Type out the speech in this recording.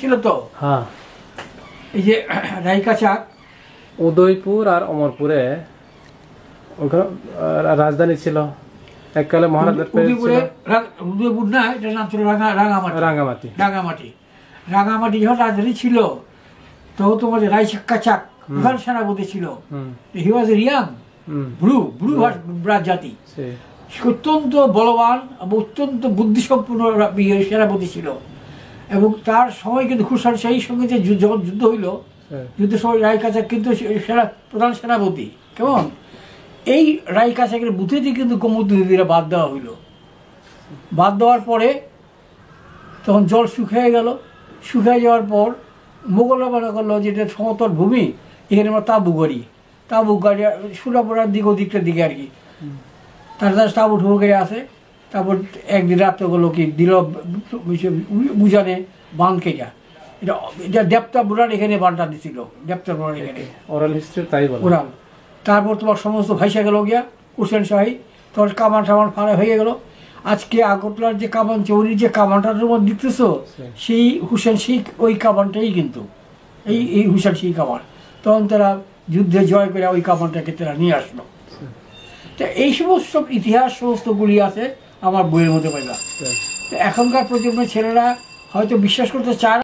ছিল তো। হ্যাঁ, এই যে রায়কাচাক, উদয়পুর আর অমরপুরে ওখানে রাজধানী ছিল এককালে মহারাজার পেজ ছিল। উদয়পুর না, এটার নাম ছিল রাঙামাটি। রাঙ্গামাটি। রাঙামাটি, রাঙামাটি যখন রাজধানী ছিল তখন তোমাদের রায়কাচাক প্রধান সেনাপতি ছিল। হি ওয়াজ রিয়াং ব্রু জাতি, অত্যন্ত বলবান এবং অত্যন্ত বুদ্ধিসম্পন্ন সেনাপতি ছিল। এবং তার সময় কিন্তু খুশহাল শাহীর সঙ্গে যে যখন যুদ্ধ হইল, যুদ্ধের সময় রায়কাচাক কিন্তু প্রধান সেনাপতি। কেমন এই রায়কাচাকের বুথেতে কিন্তু গোমতী নদীরা বাদ দেওয়া হইল। বাদ দেওয়ার পরে তখন জল শুকিয়ে গেল। শুকিয়ে যাওয়ার পর মোগলরা মনে করলো যে এটা সমতল ভূমি, এখানে আমরা তাঁবু গাড়ি সুলাপুরার দিক ওদিকটার দিকে আর কি। তারা তাঁবু ঠুবু করে আসে। তারপর একদিন রাত্রে গেলো কি দিল বুঝানে বাঁধ কেটা, এটা দেবতা বুড়ার এখানে বানটা দিছিল, দেবতা বুড়ার এখানে ওরাল হিস্ট্রি তাই বলে। ওরাল। তারপর তোমার সমস্ত ভাইসা গেল গিয়া হোসেন শাহী, তোমার কামান টামান ফাড়া হয়ে গেল। আজকে আগরতলার যে কামান চৌরির যে কামানটার তোমার দেখতেছ, সেই হুসেন শাহী ওই কামানটাই কিন্তু এই হুসেন শাহী কামান। তখন তারা যুদ্ধে জয় করে ওই কামানটাকে তারা নিয়ে আসলো। তো এই সমস্ত ইতিহাস সমস্তগুলি আছে আমার বইয়ের মধ্যে পাইলাম। তো এখনকার প্রজন্মের ছেলেরা হয়তো বিশ্বাস করতে চায় না।